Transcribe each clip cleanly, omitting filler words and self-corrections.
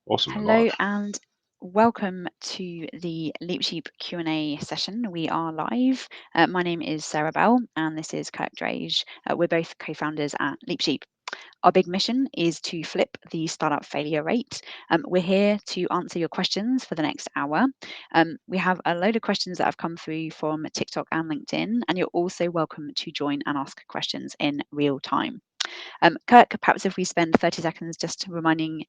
Awesome, we're Hello live. and welcome to the LeapSheep Q&A session. We are live. My name is Sarah Bell and this is Kirk Drage. We're both co-founders at LeapSheep. Our big mission is to flip the startup failure rate. We're here to answer your questions for the next hour. We have a load of questions that have come through from TikTok and LinkedIn, and you're also welcome to join and ask questions in real time. Kirk, perhaps if we spend 30 seconds just reminding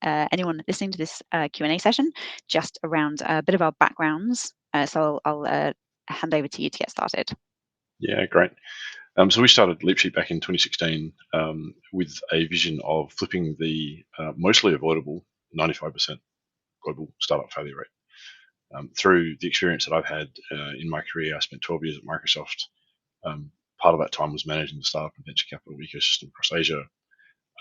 anyone listening to this Q&A session just around a bit of our backgrounds. So I'll hand over to you to get started. Yeah, great. So we started LeapSheep back in 2016 with a vision of flipping the mostly avoidable 95% global startup failure rate. Through the experience that I've had in my career, I spent 12 years at Microsoft. Part of that time was managing the startup and venture capital ecosystem across Asia.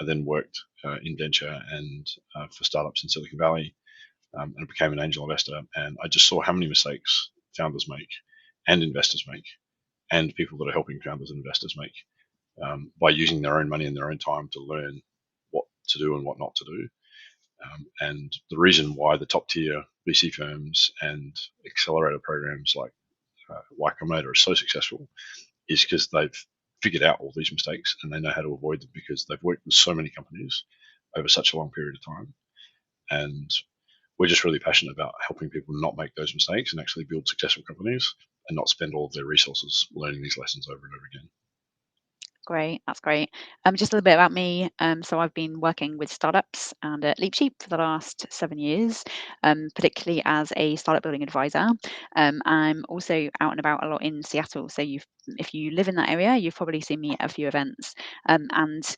I then worked in venture and for startups in Silicon Valley and became an angel investor. And I just saw how many mistakes founders make and investors make and people that are helping founders and investors make by using their own money and their own time to learn what to do and what not to do. And the reason why the top tier VC firms and accelerator programs like Y Combinator are so successful is because they've figured out all these mistakes and they know how to avoid them because they've worked with so many companies over such a long period of time. And we're just really passionate about helping people not make those mistakes and actually build successful companies and not spend all of their resources learning these lessons over and over again. Great, that's great. Just a little bit about me. So I've been working with startups and at LeapSheep for the last 7 years, particularly as a startup building advisor. I'm also out and about a lot in Seattle. So if you live in that area, you've probably seen me at a few events. And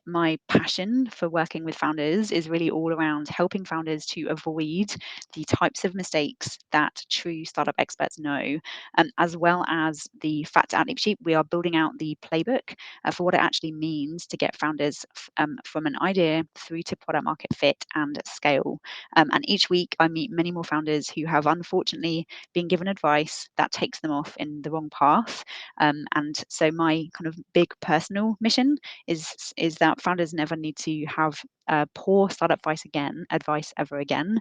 my passion for working with founders is really all around helping founders to avoid the types of mistakes that true startup experts know, as well as the fact at LeapSheep we are building out the playbook for what it actually means to get founders from an idea through to product market fit and scale. And each week I meet many more founders who have unfortunately been given advice that takes them off in the wrong path. And so my kind of big personal mission is that founders never need to have poor startup advice ever again,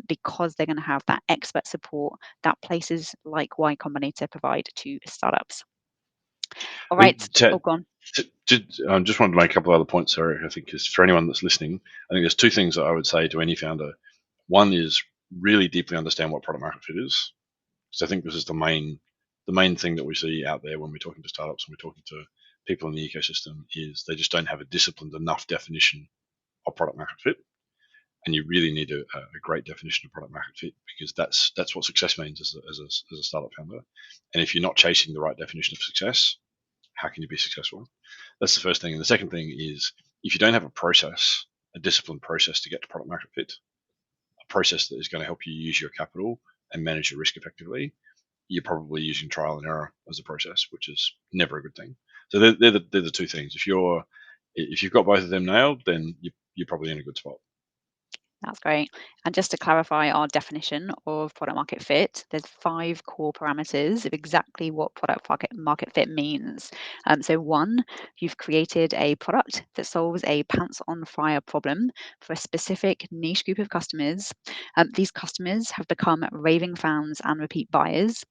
because they're going to have that expert support that places like Y Combinator provide to startups. All I right, all gone. just wanted to make a couple of other points, Eric. I think is for anyone that's listening, I think there's two things that I would say to any founder. One is really deeply understand what product market fit is, because I think this is the main thing that we see out there when we're talking to startups and we're talking to people in the ecosystem is they just don't have a disciplined enough definition of product market fit. And you really need a great definition of product market fit because that's what success means as a startup founder. And if you're not chasing the right definition of success, how can you be successful? That's the first thing. And the second thing is if you don't have a disciplined process to get to product market fit, a process that is going to help you use your capital and manage your risk effectively, you're probably using trial and error as a process, which is never a good thing. So they're the two things. If you've got both of them nailed, then you're probably in a good spot. That's great. And just to clarify our definition of product market fit, there's 5 core parameters of exactly what product market fit means. So one, you've created a product that solves a pants on fire problem for a specific niche group of customers. These customers have become raving fans and repeat buyers.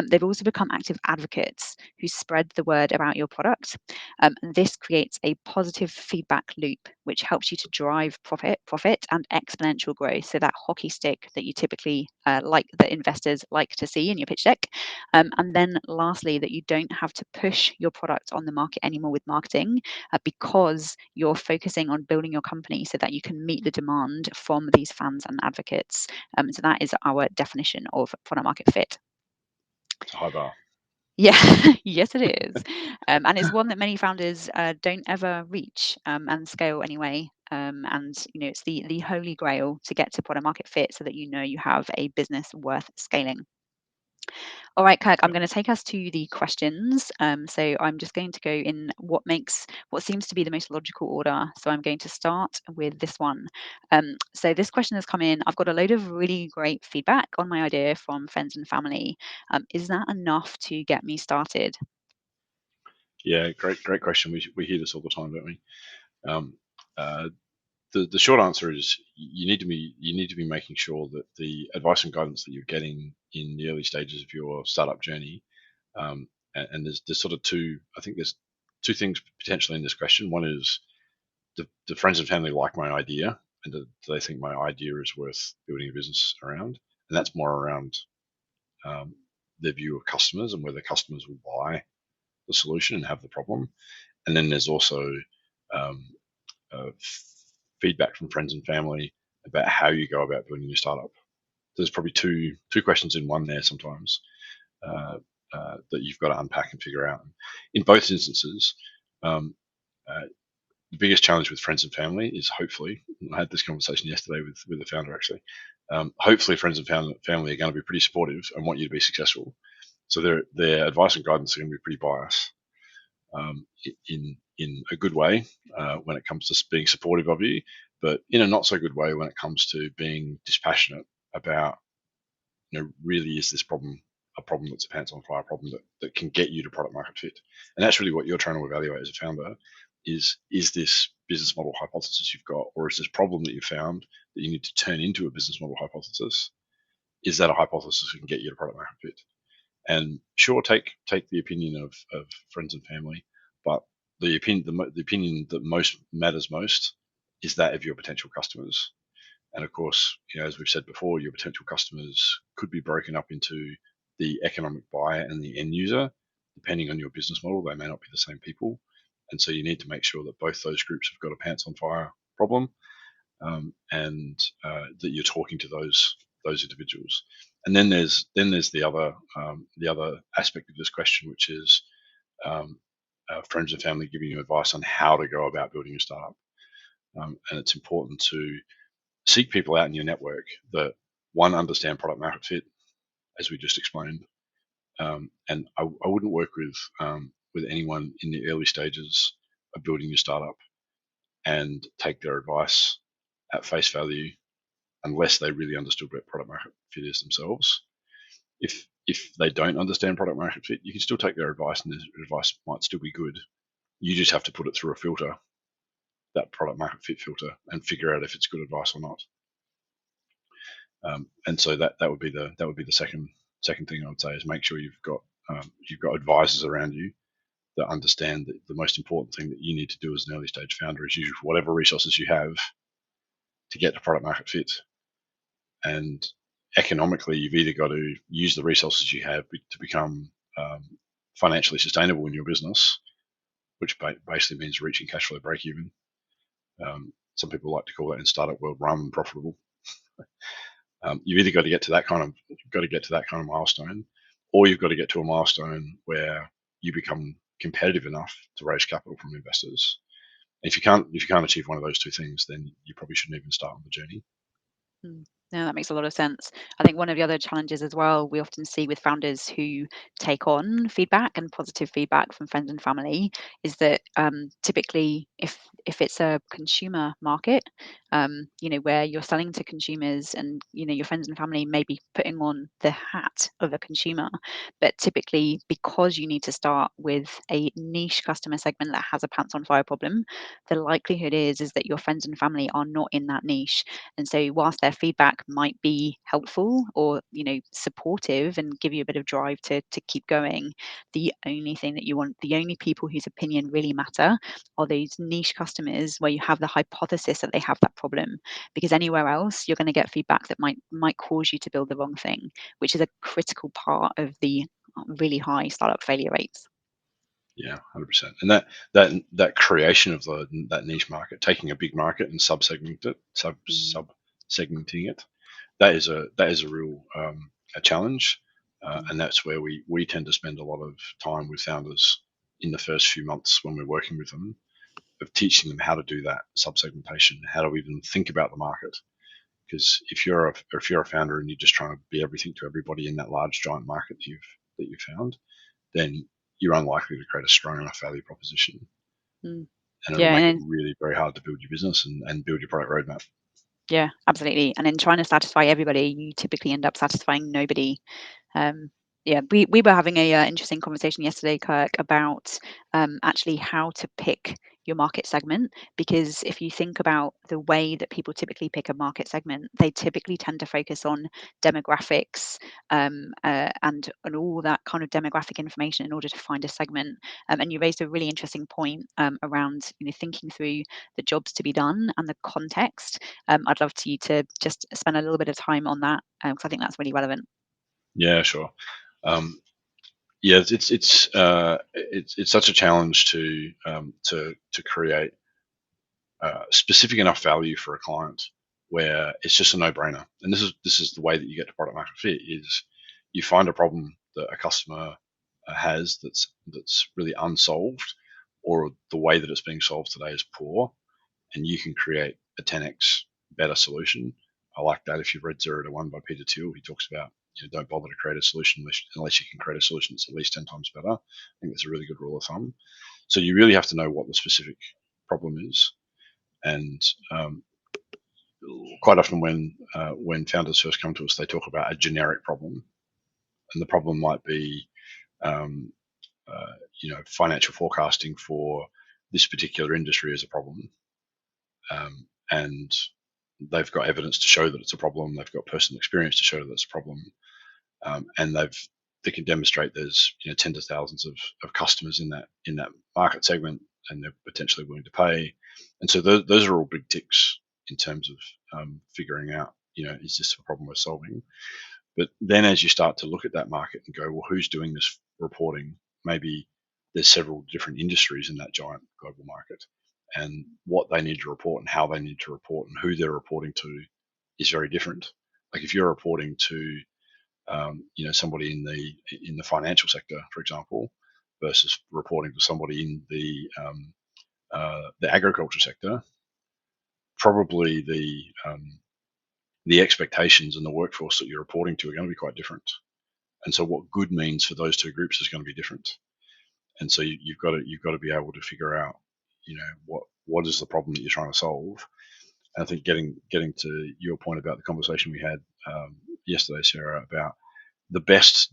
They've also become active advocates who spread the word about your product. And this creates a positive feedback loop, which helps you to drive profit and exponential growth. So that hockey stick that you typically like that investors like to see in your pitch deck. And then lastly, that you don't have to push your product on the market anymore with marketing, because you're focusing on building your company so that you can meet the demand from these fans and advocates. So that is our definition of product market fit. It's a high bar. Yeah, yes, it is. And it's one that many founders don't ever reach and scale anyway. And it's the holy grail to get to product market fit so that you have a business worth scaling. All right, Kirk, I'm Yep. going to take us to the questions. So I'm just going to go in what seems to be the most logical order. So I'm going to start with this one. So this question has come in. I've got a load of really great feedback on my idea from friends and family. Is that enough to get me started? Yeah, great question. We hear this all the time, don't we? Um, uh, the short answer is you need to be making sure that the advice and guidance that you're getting in the early stages of your startup journey, and there's sort of there's two things potentially in this question. One is, do friends and family like my idea, and do they think my idea is worth building a business around? And that's more around their view of customers and whether customers will buy the solution and have the problem. And then there's also um, uh, feedback from friends and family about how you go about building your startup. There's probably two questions in one there sometimes that you've got to unpack and figure out. In both instances, um, uh, the biggest challenge with friends and family is hopefully, I had this conversation yesterday with the founder actually, hopefully friends and family are going to be pretty supportive and want you to be successful. So their advice and guidance are going to be pretty biased in a good way when it comes to being supportive of you, but in a not so good way when it comes to being dispassionate about, really is this problem a problem that's a pants on fire problem that can get you to product market fit? And that's really what you're trying to evaluate as a founder is this business model hypothesis you've got, or is this problem that you found that you need to turn into a business model hypothesis? Is that a hypothesis that can get you to product market fit? And sure, take the opinion of friends and family, but the opinion that most matters most is that of your potential customers. And of course, as we've said before, your potential customers could be broken up into the economic buyer and the end user. Depending on your business model, they may not be the same people. And so you need to make sure that both those groups have got a pants on fire problem, and that you're talking to those individuals. And then there's the other aspect of this question, which is friends and family giving you advice on how to go about building a startup. And it's important to seek people out in your network that, one, understand product market fit, as we just explained. And I wouldn't work with anyone in the early stages of building your startup and take their advice at face value unless they really understood what product market fit is themselves. If they don't understand product market fit, you can still take their advice, and their advice might still be good. You just have to put it through a filter, that product market fit filter, and figure out if it's good advice or not. And so that would be the second thing I would say is make sure you've got advisors around you that understand that the most important thing that you need to do as an early stage founder is use whatever resources you have to get to product market fit. And economically, you've either got to use the resources you have to become financially sustainable in your business, which basically means reaching cash flow break even. Some people like to call that in startup world run profitable. You've either got to get to that kind of milestone, or you've got to get to a milestone where you become competitive enough to raise capital from investors. If you can't achieve one of those two things, then you probably shouldn't even start on the journey. No, that makes a lot of sense. I think one of the other challenges as well we often see with founders who take on feedback and positive feedback from friends and family is that typically, if it's a consumer market, where you're selling to consumers, and your friends and family may be putting on the hat of a consumer, but typically because you need to start with a niche customer segment that has a pants on fire problem, the likelihood is that your friends and family are not in that niche. And so whilst their feedback might be helpful or, supportive and give you a bit of drive to keep going, the only thing that you want, the only people whose opinion really matter are those niche customers where you have the hypothesis that they have that problem. Because anywhere else, you're going to get feedback that might cause you to build the wrong thing, which is a critical part of the really high startup failure rates. Yeah, 100%. And that creation of that niche market, taking a big market and sub-segmenting it, that is a real a challenge, and that's where we tend to spend a lot of time with founders in the first few months when we're working with them, of teaching them how to do that sub-segmentation, how to even think about the market. Because if you're a founder and you're just trying to be everything to everybody in that large giant market that you've found, then you're unlikely to create a strong enough value proposition. Mm. And it'll Yeah, make it and really very hard to build your business and build your product roadmap. yeah, absolutely. And in trying to satisfy everybody, you typically end up satisfying nobody. Yeah, we were having a interesting conversation yesterday, Kirk, about actually how to pick your market segment, because if you think about the way that people typically pick a market segment, they typically tend to focus on demographics, and all that kind of demographic information in order to find a segment. And you raised a really interesting point around thinking through the jobs to be done and the context. I'd love you to just spend a little bit of time on that, because I think that's really relevant. Yeah, sure. Yeah, it's such a challenge to create specific enough value for a client where it's just a no-brainer. And this is the way that you get to product market fit: is you find a problem that a customer has that's really unsolved, or the way that it's being solved today is poor, and you can create a 10x better solution. I like that. If you've read 0 to 1 by Peter Thiel, he talks about don't bother to create a solution unless you can create a solution that's at least 10 times better. I think that's a really good rule of thumb. So you really have to know what the specific problem is. And quite often when founders first come to us, they talk about a generic problem, and the problem might be um, financial forecasting for this particular industry is a problem, and they've got evidence to show that it's a problem. They've got personal experience to show that it's a problem, and they can demonstrate there's tens of thousands of customers in that market segment, and they're potentially willing to pay. And so those are all big ticks in terms of figuring out, is this a problem we're solving? But then as you start to look at that market and go, well, who's doing this reporting? Maybe there's several different industries in that giant global market, and what they need to report and how they need to report and who they're reporting to is very different. Like if you're reporting to somebody in the financial sector, for example, versus reporting to somebody in the agriculture sector, probably the expectations and the workforce that you're reporting to are going to be quite different. And so what good means for those two groups is going to be different. And so you've got to be able to figure out, what is the problem that you're trying to solve. And I think getting to your point about the conversation we had yesterday, Sarah, about the best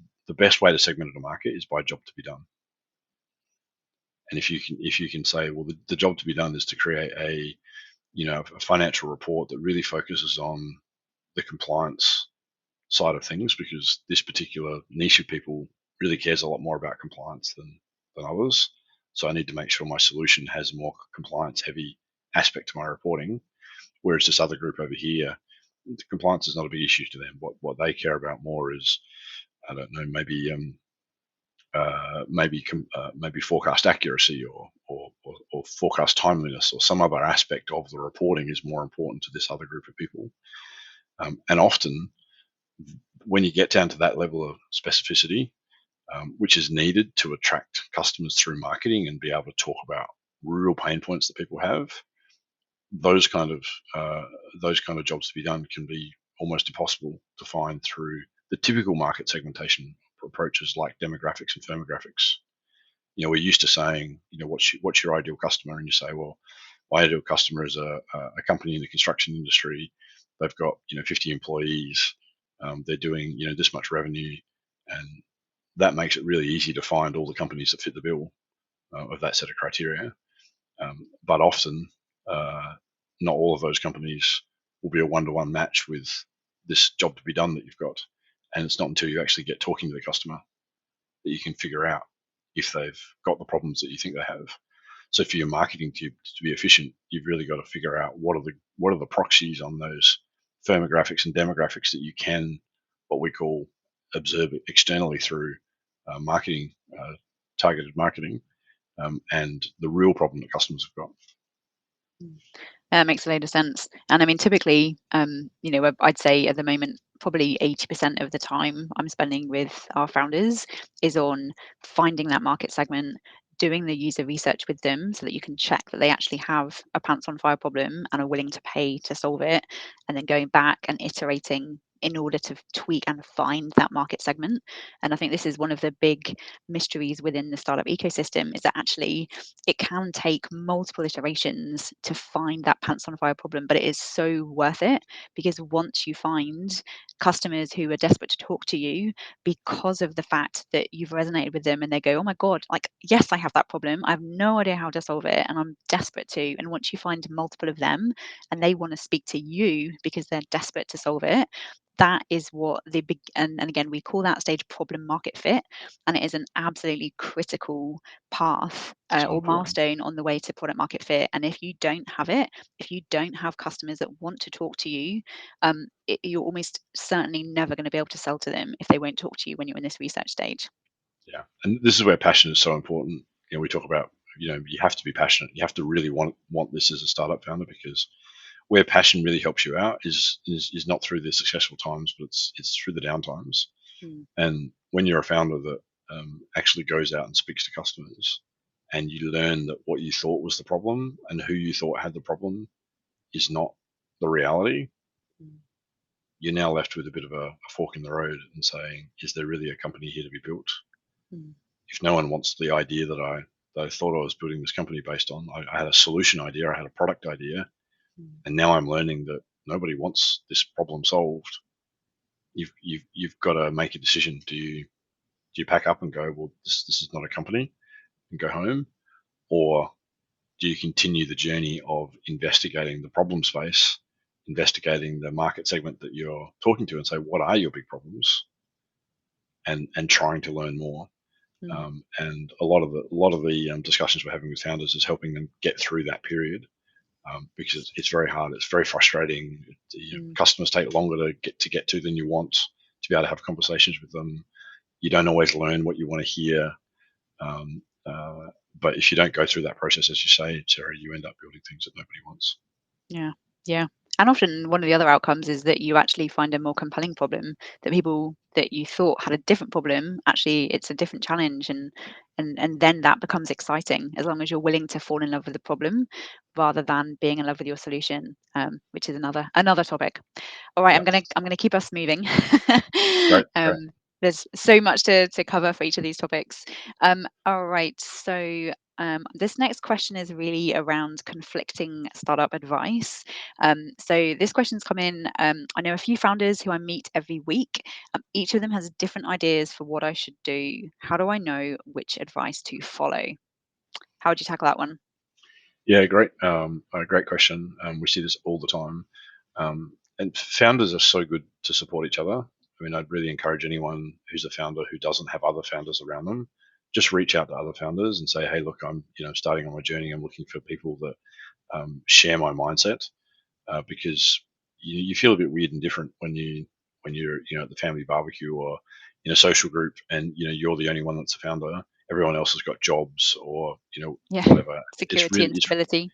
way to segment a market is by job to be done. And if you can say, well, the job to be done is to create a financial report that really focuses on the compliance side of things, because this particular niche of people really cares a lot more about compliance than others. So I need to make sure my solution has a more compliance heavy aspect to my reporting, whereas this other group over here, the compliance is not a big issue to them. What they care about more is, I don't know, maybe forecast accuracy or forecast timeliness, or some other aspect of the reporting is more important to this other group of people. And often, when you get down to that level of specificity, which is needed to attract customers through marketing and be able to talk about real pain points that people have, those kind of jobs to be done can be almost impossible to find through the typical market segmentation approaches like demographics and firmographics. We're used to saying, what's your ideal customer, and you say, well, my ideal customer is a company in the construction industry. They've got 50 employees. They're doing this much revenue, and that makes it really easy to find all the companies that fit the bill of that set of criteria. But often, not all of those companies will be a one-to-one match with this job to be done that you've got. And it's not until you actually get talking to the customer that you can figure out if they've got the problems that you think they have. So for your marketing to be efficient, you've really got to figure out what are the proxies on those firmographics and demographics that you can, what we call, observe externally through marketing, targeted marketing, and the real problem that customers have got. That makes a load of sense. And I mean, typically, I'd say at the moment, probably 80% of the time I'm spending with our founders is on finding that market segment, doing the user research with them so that you can check that they actually have a pants on fire problem and are willing to pay to solve it, and then going back and iterating in order to tweak and find that market segment. And I think this is one of the big mysteries within the startup ecosystem, is that actually it can take multiple iterations to find that pants on fire problem, but it is so worth it, because once you find customers who are desperate to talk to you because of the fact that you've resonated with them, and they go, oh my God, like, yes, I have that problem. I have no idea how to solve it, and I'm desperate to. And once you find multiple of them and they want to speak to you because they're desperate to solve it, that is what the big, and again, we call that stage problem market fit. And it is an absolutely critical path So or important. milestone on the way to product market fit. And if you don't have it, if you don't have customers that want to talk to you, you're almost certainly never going to be able to sell to them if they won't talk to you when you're in this research stage. Yeah, and this is where passion is so important. We talk about, you have to be passionate. You have to really want this as a startup founder, because where passion really helps you out is not through the successful times, but it's through the down times. Mm, And when you're a founder that actually goes out and speaks to customers, and you learn that what you thought was the problem and who you thought had the problem is not the reality, mm, you're now left with a bit of a fork in the road and saying, is there really a company here to be built? mm, If no one wants the idea that I thought I was building this company based on, I had a solution idea, I had a product idea, mm, and now I'm learning that nobody wants this problem solved. You've got to make a decision. Do you pack up and go, well, this is not a company, and go home, or do you continue the journey of investigating the problem space, investigating the market segment that you're talking to, and say, what are your big problems, and trying to learn more. mm, And a lot of the discussions we're having with founders is helping them get through that period, because it's very hard. It's very frustrating. mm. Customers take longer to get to than you want to be able to have conversations with them. You don't always learn what you want to hear, um, uh, but if you don't go through that process, as you say, Sarah, you end up building things that nobody wants. Yeah, yeah. And often one of the other outcomes is that you actually find a more compelling problem, that people that you thought had a different problem, actually it's a different challenge, and then that becomes exciting, as long as you're willing to fall in love with the problem rather than being in love with your solution, which is another topic. All right, Yeah, I'm gonna keep us moving. great, great. um, there's so much to cover for each of these topics. All right, so this next question is really around conflicting startup advice. So this question's come in. I know a few founders who I meet every week. Each of them has different ideas for what I should do. How do I know which advice to follow? How would you tackle that one? Yeah, great. A great question. We see this all the time, and founders are so good to support each other. I mean, I'd really encourage anyone who's a founder who doesn't have other founders around them, just reach out to other founders and say, "Hey, look, I'm starting on my journey. I'm looking for people that share my mindset," because you feel a bit weird and different when you're at the family barbecue or in a social group, and you're the only one that's a founder. Everyone else has got jobs or Yeah, whatever. It's security really and it's stability.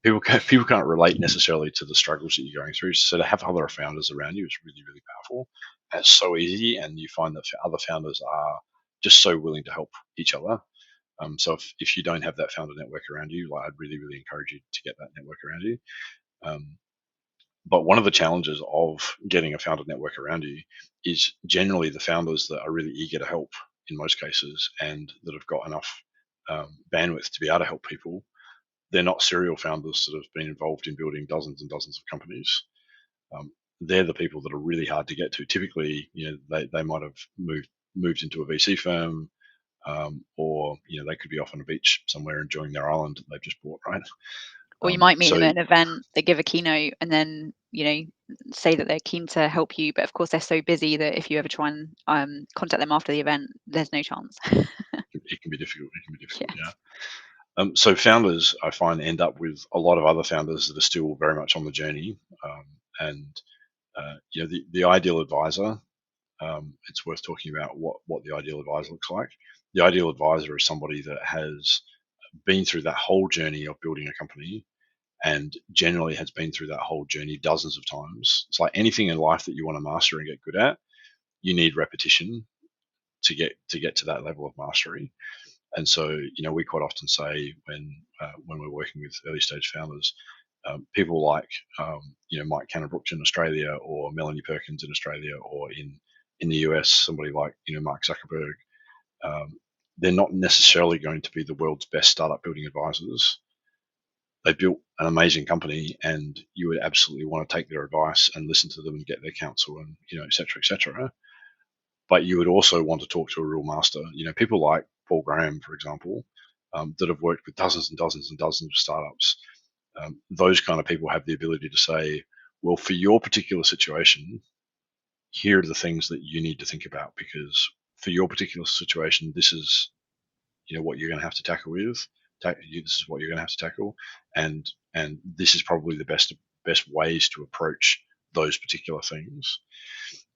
people can't relate necessarily to the struggles that you're going through. So to have other founders around you is really, really powerful. And it's so easy, and you find that other founders are just so willing to help each other. So if you don't have that founder network around you, like, I'd really, really encourage you to get that network around you. Um, but one of the challenges of getting a founder network around you is generally the founders that are really eager to help in most cases, and that have got enough bandwidth to be able to help people. They're not serial founders that have been involved in building dozens and dozens of companies. Um, they're the people that are really hard to get to. Typically, they might have moved into a VC firm, or they could be off on a beach somewhere enjoying their island that they've just bought, right? Or you might meet So them at an event, they give a keynote, and then, say that they're keen to help you, but of course they're so busy that if you ever try and contact them after the event, there's no chance. it can be difficult. It can be difficult, yeah. Yes. So founders, I find, end up with a lot of other founders that are still very much on the journey, and the ideal advisor. It's worth talking about what the ideal advisor looks like. The ideal advisor is somebody that has been through that whole journey of building a company, and generally has been through that whole journey dozens of times. It's like anything in life that you want to master and get good at, you need repetition to get to that level of mastery. And so, we quite often say when we're working with early stage founders, People like Mike Cannon-Brookes in Australia, or Melanie Perkins in Australia, or in the US, somebody like Mark Zuckerberg. They're not necessarily going to be the world's best startup building advisors. They built an amazing company, and you would absolutely want to take their advice and listen to them and get their counsel, and et cetera, et cetera. But you would also want to talk to a real master. People like Paul Graham, for example, that have worked with dozens and dozens and dozens of startups. Those kind of people have the ability to say, well, for your particular situation, here are the things that you need to think about, because for your particular situation, this is what you're going to have to tackle with. This is what you're going to have to tackle, and this is probably the best ways to approach those particular things.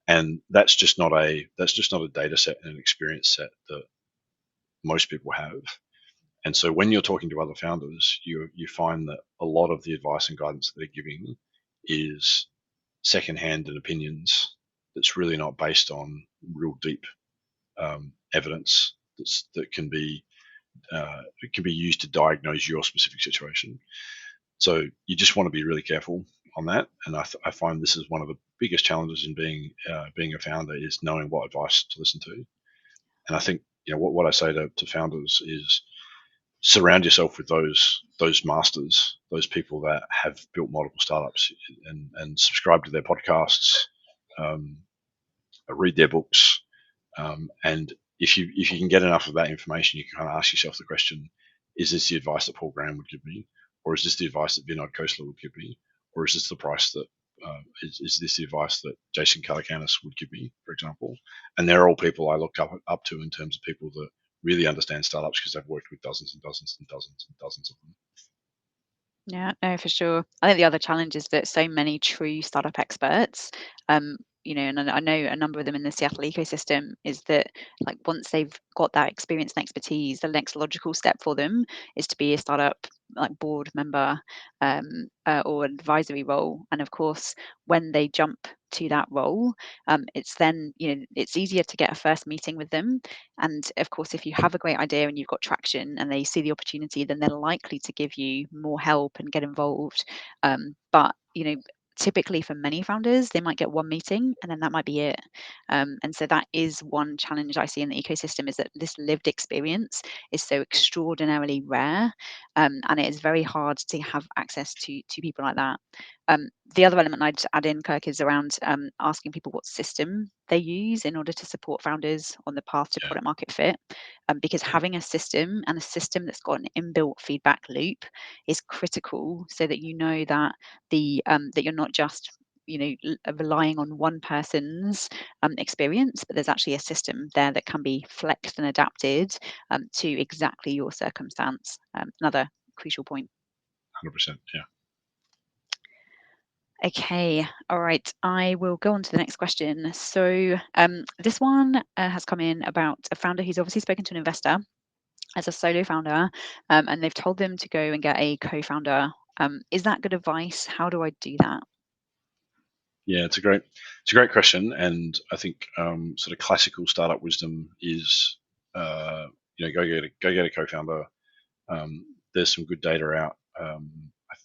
And that's just not a data set and an experience set that most people have. And so when you're talking to other founders, you find that a lot of the advice and guidance that they're giving is secondhand and opinions that's really not based on real deep evidence that can be used to diagnose your specific situation. So you just want to be really careful on that. And I find this is one of the biggest challenges in being a founder, is knowing what advice to listen to. And I think what I say to founders is, surround yourself with those masters, those people that have built multiple startups, and subscribe to their podcasts, read their books, and if you can get enough of that information, you can kind of ask yourself the question: is this the advice that Paul Graham would give me, or is this the advice that Vinod Khosla would give me, or is this the price that is this the advice that Jason Calacanis would give me, for example? And they're all people I look up to in terms of people that really understand startups, because they've worked with dozens and dozens and dozens and dozens of them. Yeah, no, for sure. I think the other challenge is that so many true startup experts, and I know a number of them in the Seattle ecosystem, is that like once they've got that experience and expertise, the next logical step for them is to be a startup like board member or advisory role. And of course, when they jump to that role, it's then it's easier to get a first meeting with them. And of course, if you have a great idea and you've got traction and they see the opportunity, then they're likely to give you more help and get involved. But typically for many founders, they might get one meeting and then that might be it. And so that is one challenge I see in the ecosystem, is that this lived experience is so extraordinarily rare, and it is very hard to have access to people like that. The other element I'd add in, Kirk, is around asking people what system they use in order to support founders on the path to product market fit. Because having a system, and a system that's got an inbuilt feedback loop, is critical, so that that that you're not just relying on one person's experience, but there's actually a system there that can be flexed and adapted to exactly your circumstance. Another crucial point. 100%, yeah. Okay, all right. I will go on to the next question. So this one has come in about a founder who's obviously spoken to an investor as a solo founder, and they've told them to go and get a co-founder. Is that good advice? How do I do that? Yeah, it's a great question, and I think sort of classical startup wisdom is go get a co-founder. There's some good data out. I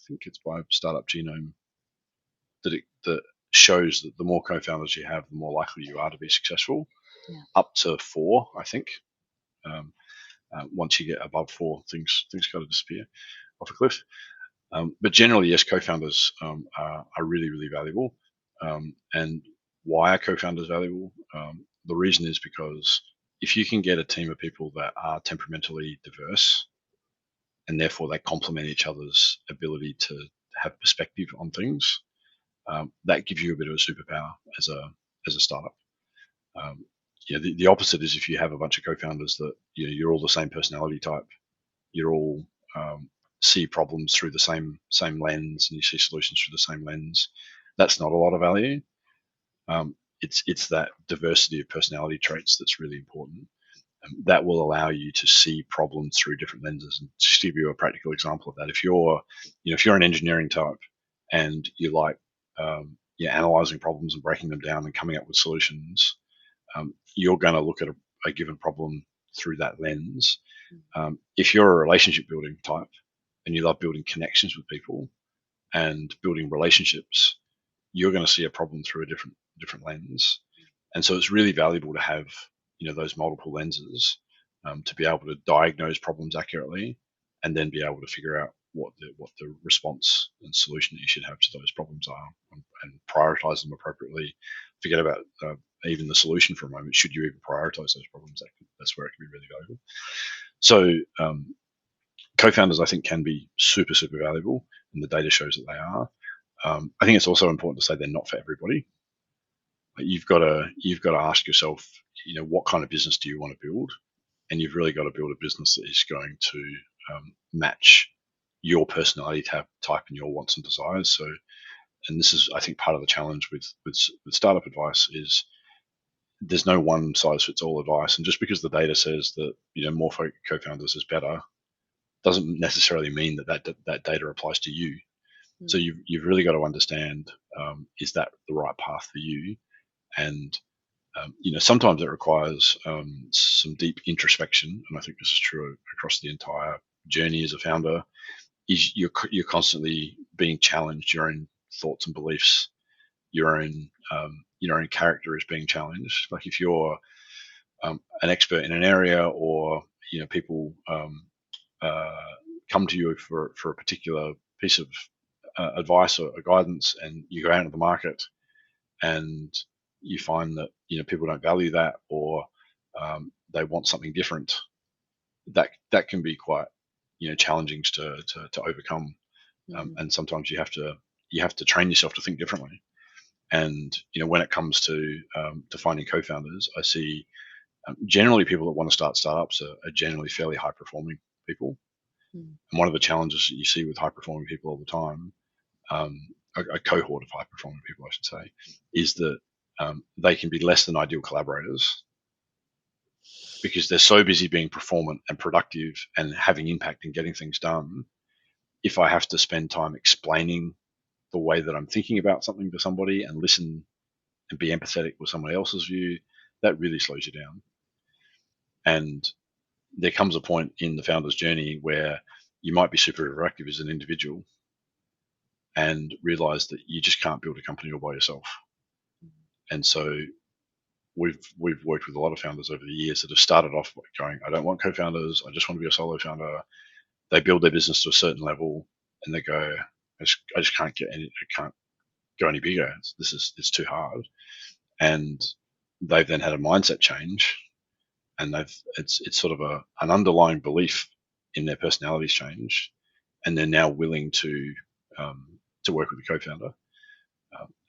think it's by Startup Genome that shows that the more co-founders you have, the more likely you are to be successful. Yeah. Up to 4, I think. Once you get above 4, things kind of disappear off a cliff. But generally, yes, co-founders are really, really valuable. And why are co-founders valuable? The reason is because if you can get a team of people that are temperamentally diverse, and therefore they complement each other's ability to have perspective on things, that gives you a bit of a superpower as a startup. The opposite is if you have a bunch of co-founders that you're all the same personality type, you're all see problems through the same lens, and you see solutions through the same lens. That's not a lot of value. It's that diversity of personality traits that's really important. That will allow you to see problems through different lenses. And just to give you a practical example of that, if you're an engineering type and you like analyzing problems and breaking them down and coming up with solutions, you're going to look at a given problem through that lens. If you're a relationship building type and you love building connections with people, and building relationships, you're going to see a problem through a different lens. And so it's really valuable to have those multiple lenses to be able to diagnose problems accurately, and then be able to figure out what the response and solution that you should have to those problems are, and prioritize them appropriately. Forget about even the solution for a moment. Should you even prioritize those problems? That's where it can be really valuable. So co-founders, I think, can be super valuable, and the data shows that they are. I think it's also important to say they're not for everybody. You've got to ask yourself, what kind of business do you want to build, and you've really got to build a business that is going to match your personality type and your wants and desires. So, and this is, I think, part of the challenge with startup advice is there's no one size fits all advice, and just because the data says that more co-founders is better doesn't necessarily mean that data applies to you. So you've really got to understand, is that the right path for you? And sometimes it requires some deep introspection, and I think this is true across the entire journey as a founder. Is you're constantly being challenged. Your own thoughts and beliefs, your own character is being challenged. Like if you're an expert in an area, or people come to you for a particular piece of advice or guidance, and you go out into the market and you find that people don't value that, or they want something different, that can be quite challenging to overcome. And sometimes you have to train yourself to think differently. And when it comes to finding co-founders, I see generally people that want to start startups are generally fairly high performing people. And one of the challenges that you see with high performing people all the time, a cohort of high performing people, I should say, is that they can be less than ideal collaborators because they're so busy being performant and productive and having impact and getting things done. If I have to spend time explaining the way that I'm thinking about something to somebody and listen and be empathetic with somebody else's view, that really slows you down. And there comes a point in the founder's journey where you might be super productive as an individual and realize that you just can't build a company all by yourself. And so we've worked with a lot of founders over the years that have started off going, I don't want co-founders, I just want to be a solo founder. They build their business to a certain level and they go, I just can't go any bigger. It's too hard. And they've then had a mindset change, and it's sort of an underlying belief in their personalities change, and they're now willing to work with a co-founder.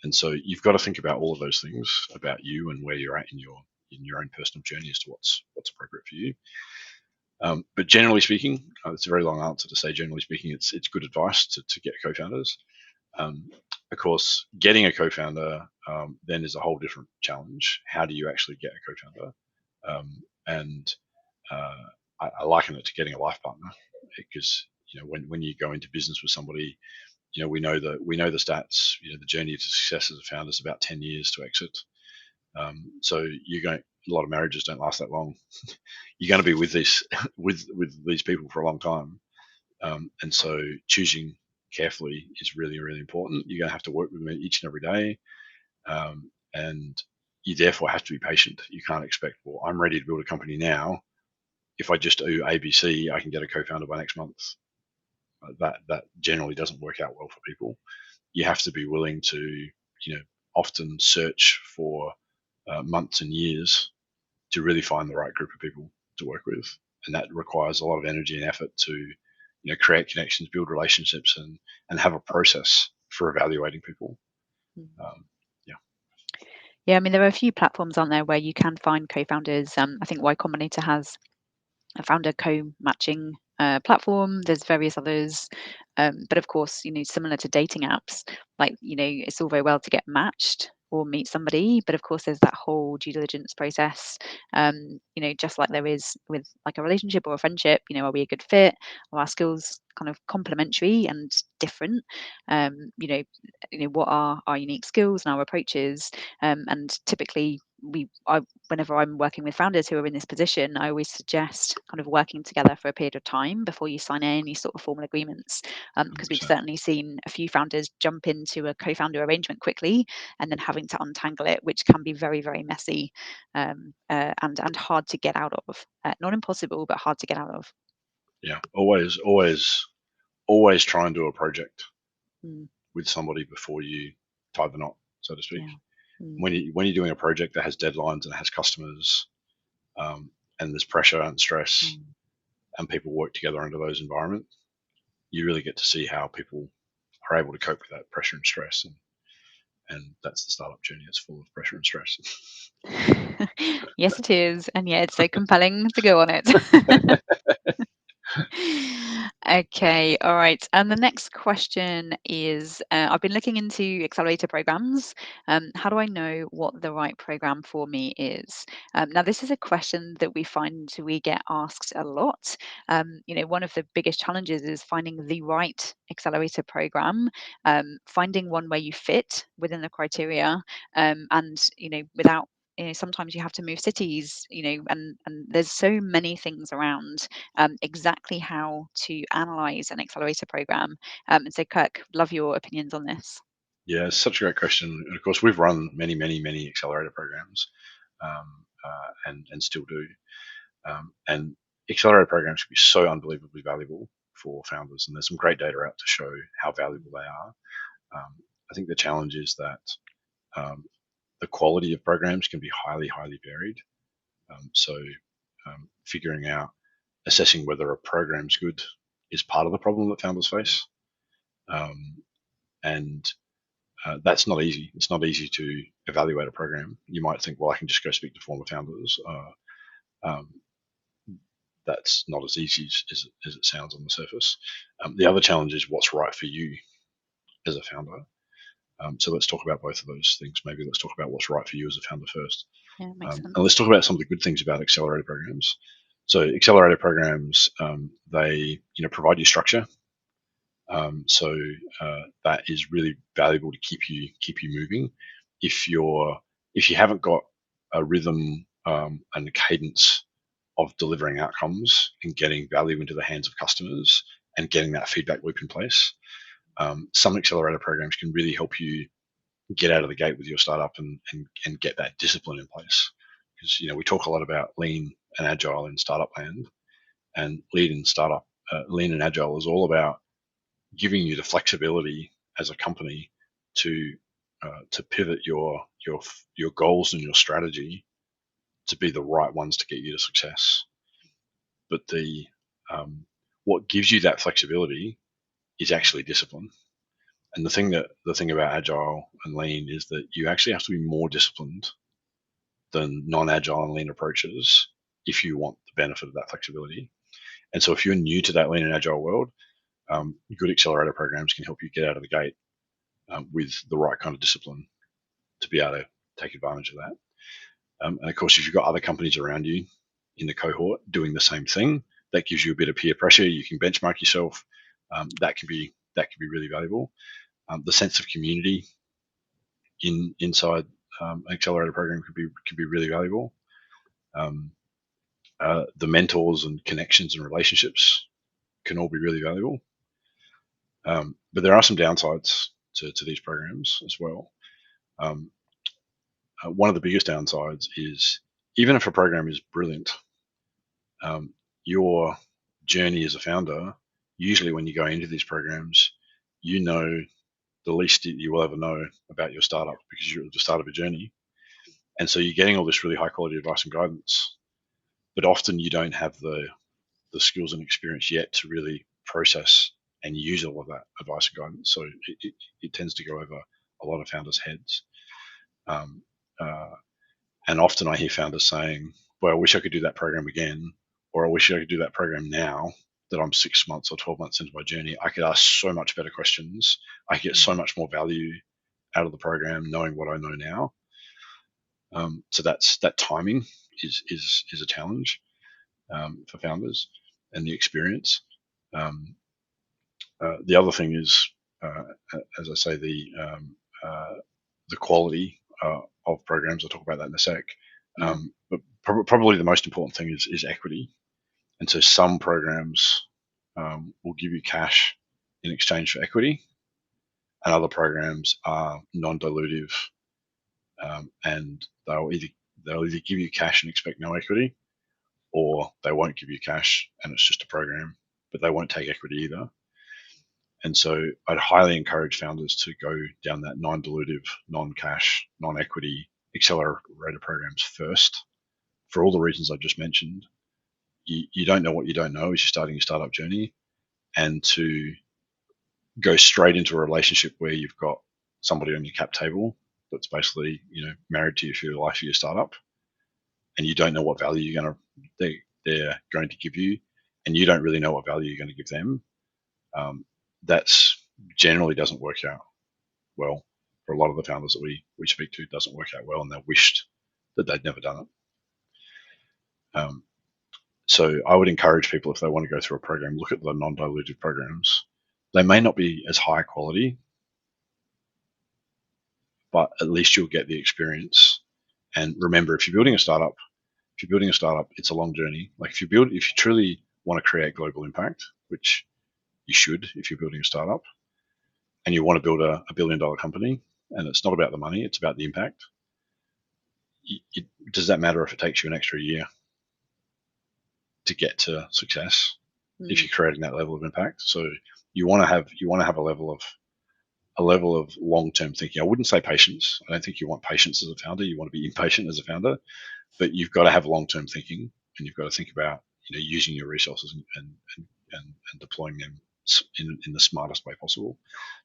And so you've got to think about all of those things about you and where you're at in your own personal journey as to what's appropriate for you. But generally speaking, it's a very long answer to say. Generally speaking, it's good advice to get co-founders. Of course, getting a co-founder then is a whole different challenge. How do you actually get a co-founder? And I liken it to getting a life partner, because when you go into business with somebody, we know the stats. The journey to success as a founder is about 10 years to exit. So a lot of marriages don't last that long. You're going to be with these people for a long time, and so choosing carefully is really, really important. You're going to have to work with them each and every day, and you therefore have to be patient. You can't expect, well, I'm ready to build a company now. If I just do ABC, I can get a co-founder by next month. That generally doesn't work out well for people. You have to be willing to, often search for months and years to really find the right group of people to work with, and that requires a lot of energy and effort to, create connections, build relationships, and have a process for evaluating people. Yeah, I mean, there are a few platforms on there where you can find co-founders. I think Y Combinator has a founder co-matching platform. There's various others, but of course, similar to dating apps, like it's all very well to get matched or meet somebody, but of course, there's that whole due diligence process. Just like there is with like a relationship or a friendship. Are we a good fit? Are our skills kind of complementary and different? What are our unique skills and our approaches? And typically, whenever I'm working with founders who are in this position, I always suggest kind of working together for a period of time before you sign any sort of formal agreements, because we've 100%. certainly seen a few founders jump into a co-founder arrangement quickly and then having to untangle it, which can be very, very messy, and hard to get out of. Not impossible, but hard to get out of. Yeah, always try and do a project with somebody before you tie the knot, so to speak. Yeah. When you're doing a project that has deadlines and has customers, and there's pressure and stress, and people work together under those environments, you really get to see how people are able to cope with that pressure and stress. And that's the startup journey. It's full of pressure and stress. Yes, it is. And yeah, it's so compelling to go on it. Okay, all right. And the next question is, I've been looking into accelerator programs. How do I know what the right program for me is? Now, this is a question that we find we get asked a lot. One of the biggest challenges is finding the right accelerator program, finding one where you fit within the criteria, and without sometimes you have to move cities, and there's so many things around exactly how to analyze an accelerator program. And so, Kirk, love your opinions on this. Yeah, it's such a great question. And of course, we've run many accelerator programs, and still do. And accelerator programs can be so unbelievably valuable for founders, and there's some great data out to show how valuable they are. I think the challenge is that the quality of programs can be highly varied. So figuring out, assessing whether a program's good is part of the problem that founders face. And that's not easy. It's not easy to evaluate a program. You might think, well, I can just go speak to former founders. Um, that's not as easy as it sounds on the surface. The other challenge is what's right for you as a founder. So let's talk about both of those things. Maybe let's talk about what's right for you as a founder first. Yeah, makes sense. And let's talk about some of the good things about accelerator programs. So accelerator programs, they provide you structure. So that is really valuable to keep you moving. If you haven't got a rhythm and a cadence of delivering outcomes and getting value into the hands of customers and getting that feedback loop in place, some accelerator programs can really help you get out of the gate with your startup and get that discipline in place. Because we talk a lot about lean and agile in startup land, and lean and agile is all about giving you the flexibility as a company to pivot your goals and your strategy to be the right ones to get you to success. But what gives you that flexibility is actually discipline. And the thing about agile and lean is that you actually have to be more disciplined than non-agile and lean approaches if you want the benefit of that flexibility. And so if you're new to that lean and agile world, good accelerator programs can help you get out of the gate with the right kind of discipline to be able to take advantage of that. And of course, if you've got other companies around you in the cohort doing the same thing, that gives you a bit of peer pressure. You can benchmark yourself. That can be really valuable. The sense of community inside an accelerator program could be really valuable. The mentors and connections and relationships can all be really valuable. But there are some downsides to these programs as well. One of the biggest downsides is, even if a program is brilliant, your journey as a founder, usually when you go into these programs, you know the least you will ever know about your startup because you're at the start of a journey. And so you're getting all this really high quality advice and guidance, but often you don't have the skills and experience yet to really process and use all of that advice and guidance. So it tends to go over a lot of founders' heads. And often I hear founders saying, well, I wish I could do that program again, or I wish I could do that program now that I'm 6 months or 12 months into my journey. I could ask so much better questions. I get so much more value out of the program knowing what I know now. So that timing is a challenge for founders and the experience. The other thing is, as I say, the quality of programs. I'll talk about that in a sec. Yeah. But probably the most important thing is equity. And so some programs will give you cash in exchange for equity, and other programs are non-dilutive, and they'll either give you cash and expect no equity, or they won't give you cash and it's just a program, but they won't take equity either. And so I'd highly encourage founders to go down that non-dilutive, non-cash, non-equity accelerator programs first, for all the reasons I just mentioned. You don't know what you don't know as you're starting your startup journey, and to go straight into a relationship where you've got somebody on your cap table that's basically married to you for your life of your startup, and you don't know what value they're going to give you, and you don't really know what value you're going to give them. That's generally doesn't work out well for a lot of the founders that we speak to. It doesn't work out well, and they wished that they'd never done it. So I would encourage people, if they want to go through a program, look at the non-dilutive programs. They may not be as high quality, but at least you'll get the experience. And remember, if you're building a startup, it's a long journey. Like if you truly want to create global impact, which you should if you're building a startup, and you want to build a $1 billion company, and it's not about the money, it's about the impact. Does that matter if it takes you an extra year to get to success if you're creating that level of impact? So you want to have a level of long-term thinking. I wouldn't say patience. I don't think you want patience as a founder. You want to be impatient as a founder, but you've got to have long-term thinking, and you've got to think about using your resources and deploying them in the smartest way possible.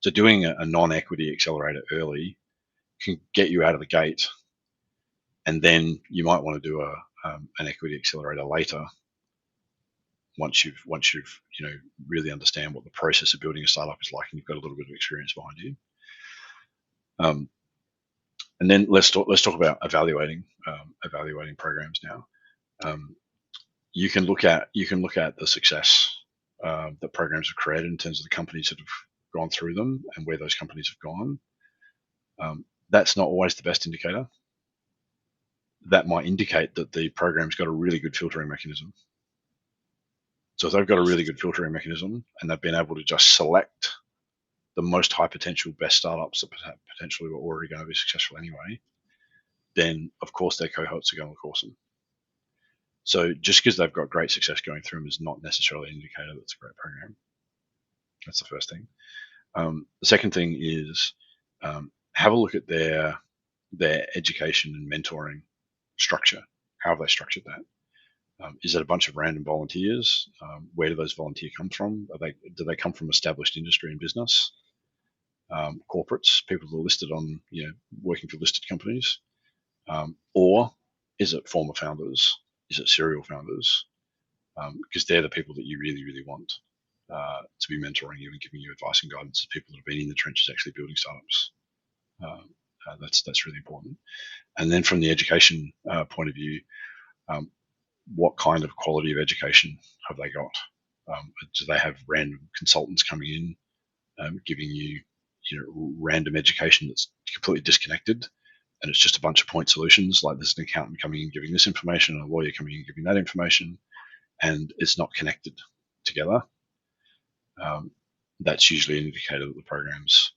So doing a non-equity accelerator early can get you out of the gate, and then you might want to do an equity accelerator later, once you've really understand what the process of building a startup is like, and you've got a little bit of experience behind you. And then let's talk about evaluating programs now. You can look at the success that programs have created in terms of the companies that have gone through them and where those companies have gone. That's not always the best indicator. That might indicate that the program's got a really good filtering mechanism. So if they've got a really good filtering mechanism and they've been able to just select the most high potential best startups that potentially were already going to be successful anyway, then of course their cohorts are going to look awesome. So just because they've got great success going through them is not necessarily an indicator that it's a great program. That's the first thing. The second thing is have a look at their education and mentoring structure. How have they structured that? Is it a bunch of random volunteers? Where do those volunteers come from? Do they come from established industry and business, corporates, people who are listed on, working for listed companies, or is it former founders? Is it serial founders? Because they're the people that you really, really want to be mentoring you and giving you advice and guidance, as people that have been in the trenches actually building startups. That's really important. And then from the education point of view, what kind of quality of education have they got? Do they have random consultants coming in, giving you, random education that's completely disconnected, and it's just a bunch of point solutions? Like there's an accountant coming in giving this information, and a lawyer coming in giving that information, and it's not connected together. That's usually an indicator that the program's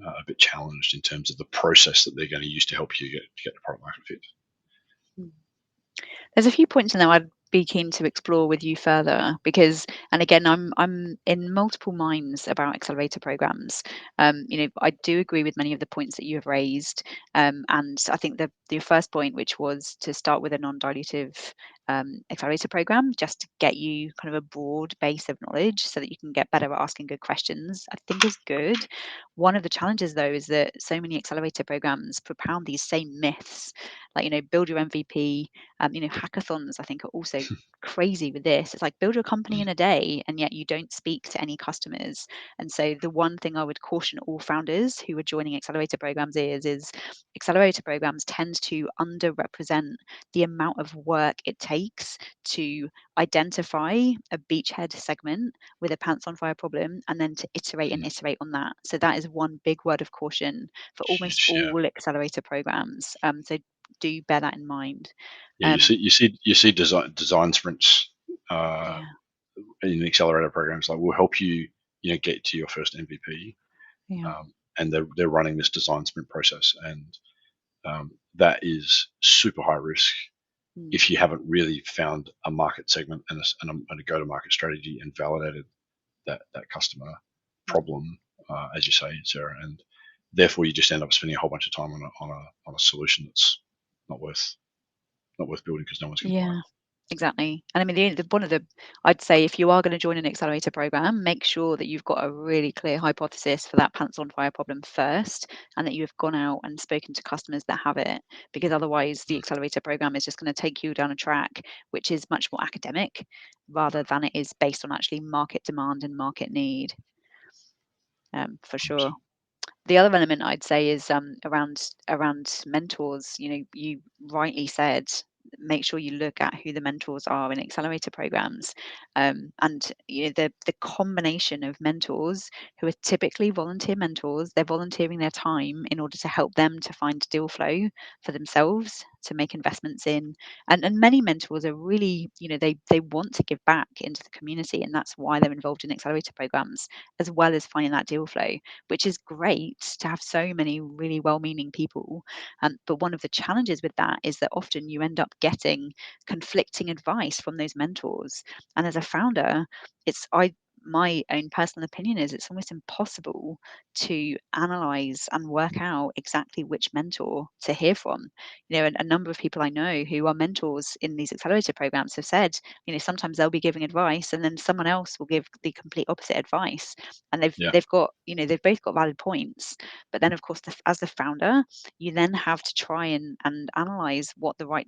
a bit challenged in terms of the process that they're going to use to help you get the product market fit. There's a few points in there I'd be keen to explore with you further, because, and again, I'm in multiple minds about accelerator programs. I do agree with many of the points that you have raised, and I think the first point, which was to start with a non-dilutive accelerator program, just to get you kind of a broad base of knowledge so that you can get better at asking good questions, I think is good. One of the challenges, though, is that so many accelerator programs propound these same myths, like, build your MVP. Hackathons, I think, are also crazy with this. It's like, build your company in a day, and yet you don't speak to any customers. And so the one thing I would caution all founders who are joining accelerator programs is accelerator programs tend to underrepresent the amount of work it takes takes to identify a beachhead segment with a pants on fire problem and then to iterate and Mm. iterate on that. So that is one big word of caution for almost Huge, yeah. all accelerator programs. So do bear that in mind. Yeah, Um, you see design sprints uh, yeah, in accelerator programs. Like, we'll help you, get to your first MVP, yeah, and they're running this design sprint process, and that is super high risk mm, if you haven't really found a market segment and a go-to-market strategy and validated that customer mm. problem, as you say, Sarah, and therefore you just end up spending a whole bunch of time on a solution that's not worth not worth building because no one's going to buy Yeah. it. Exactly. And I mean, one of the, I'd say if you are going to join an accelerator program, make sure that you've got a really clear hypothesis for that pants on fire problem first, and that you've gone out and spoken to customers that have it, because otherwise the Mm. accelerator program is just going to take you down a track which is much more academic rather than it is based on actually market demand and market need, for sure. 100%. The other element I'd say is around mentors. You know, you rightly said make sure you look at who the mentors are in accelerator programs, and you know the combination of mentors who are typically volunteer mentors. They're volunteering their time in order to help them to find deal flow for themselves to make investments in, and many mentors are really, you know, they want to give back into the community, and that's why they're involved in accelerator programs as well as finding that deal flow, which is great to have so many really well-meaning people. But one of the challenges with that is that often you end up getting conflicting advice from those mentors. And as a founder, it's I my own personal opinion is it's almost impossible to analyze and work out exactly which mentor to hear from. You know, a number of people I know who are mentors in these accelerator programs have said, you know, sometimes they'll be giving advice and then someone else will give the complete opposite advice, and Yeah, they've got, you know, they've both got valid points, but then of course as the founder you then have to try and analyze what the right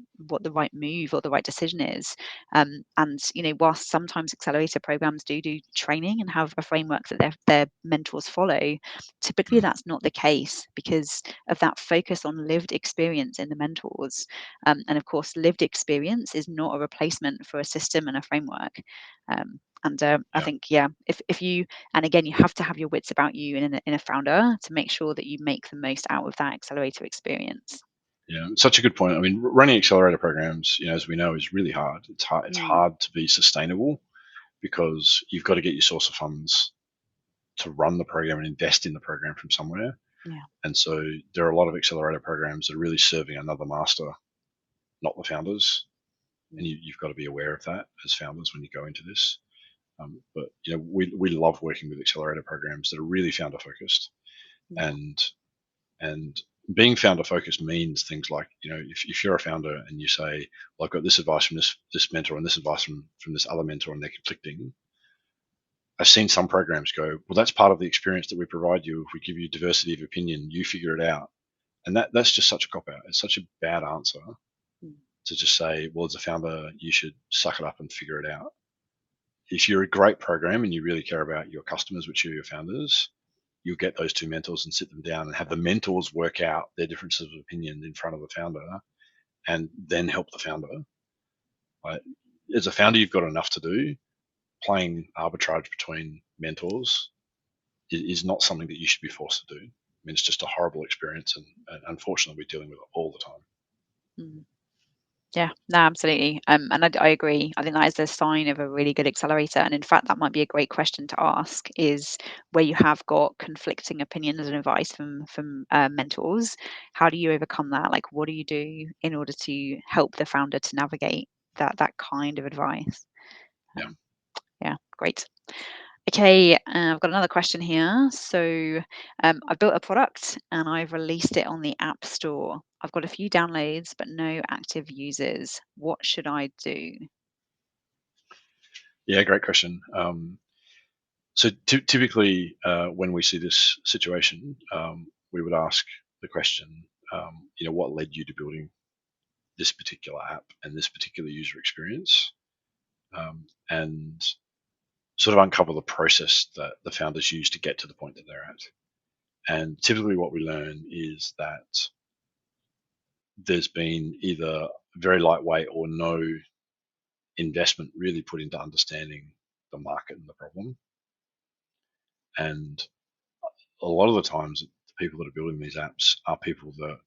move or the right decision is. And you know, whilst sometimes accelerator programs do training and have a framework that their mentors follow, typically mm, that's not the case because of that focus on lived experience in the mentors. And of course lived experience is not a replacement for a system and a framework. I yeah, think, yeah, if you, and again, you have to have your wits about you in a founder to make sure that you make the most out of that accelerator experience. yeah. Such a good point. I mean, running accelerator programs, as we know, is really hard. It's hard. It's Mm, hard to be sustainable because you've got to get your source of funds to run the program and invest in the program from somewhere. yeah. And so there are a lot of accelerator programs that are really serving another master, not the founders. And Mm, you've got to be aware of that as founders when you go into this. But we love working with accelerator programs that are really founder focused, yeah. and and being founder focused means things like, if you're a founder and you say, well, I've got this advice from this mentor and this advice from this other mentor and they're conflicting. I've seen some programs go, well, that's part of the experience that we provide you. If we give you diversity of opinion, you figure it out. And that's just such a cop out. It's such a bad answer Mm, to just say, well, as a founder, you should suck it up and figure it out. If you're a great program and you really care about your customers, which are your founders, you'll get those two mentors and sit them down and have the mentors work out their differences of opinion in front of the founder and then help the founder. Right? As a founder, you've got enough to do. Playing arbitrage between mentors is not something that you should be forced to do. I mean, it's just a horrible experience, and unfortunately, we're dealing with it all the time. mm. Yeah, no, absolutely. And I agree. I think that is a sign of a really good accelerator. And in fact, that might be a great question to ask is where you have got conflicting opinions and advice from mentors. How do you overcome that? Like, what do you do in order to help the founder to navigate that kind of advice? Yeah, Um, yeah, great. Okay, I've got another question here. So, I've built a product and I've released it on the App Store. I've got a few downloads, but no active users. What should I do? yeah, great question. So typically, when we see this situation, we would ask the question, what led you to building this particular app and this particular user experience, and sort of uncover the process that the founders use to get to the point that they're at. And typically, what we learn is that there's been either very lightweight or no investment really put into understanding the market and the problem. And a lot of the times, the people that are building these apps are people that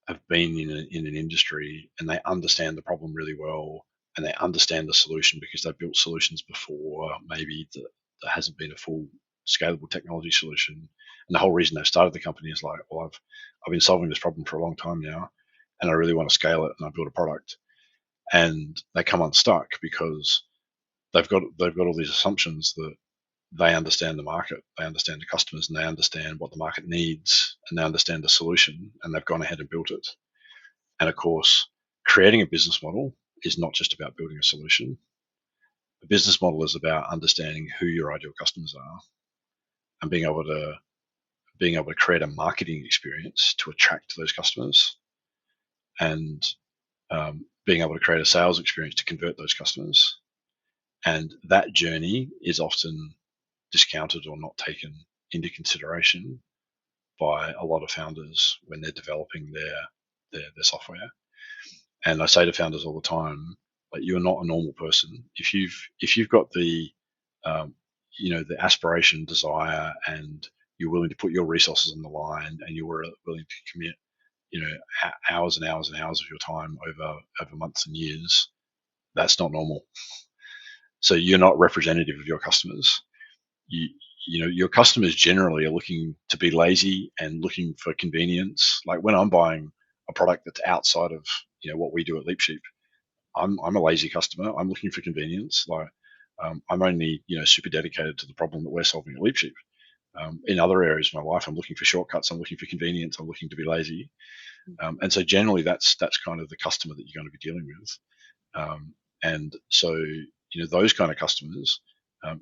have been in an industry and they understand the problem really well, and they understand the solution because they've built solutions before. Maybe there hasn't been a full scalable technology solution, and the whole reason they've started the company is like, well, I've been solving this problem for a long time now, and I really want to scale it, and I build a product, and they come unstuck because they've got all these assumptions that they understand the market, they understand the customers, and they understand what the market needs, and they understand the solution, and they've gone ahead and built it. And of course, creating a business model is not just about building a solution. A business model is about understanding who your ideal customers are and being able to create a marketing experience to attract those customers, and being able to create a sales experience to convert those customers. And that journey is often discounted or not taken into consideration by a lot of founders when they're developing their software. And I say to founders all the time, like, you're not a normal person. If you've got the the aspiration, desire, and you're willing to put your resources on the line, and you're willing to commit hours and hours and hours of your time over months and years, that's not normal. So you're not representative of your customers. Your customers generally are looking to be lazy and looking for convenience. Like when I'm buying a product that's outside of what we do at LeapSheep, I'm a lazy customer. I'm looking for convenience. Like I'm only super dedicated to the problem that we're solving at LeapSheep. In other areas of my life, I'm looking for shortcuts. I'm looking for convenience. I'm looking to be lazy. And so generally, that's kind of the customer that you're going to be dealing with. And so those kind of customers,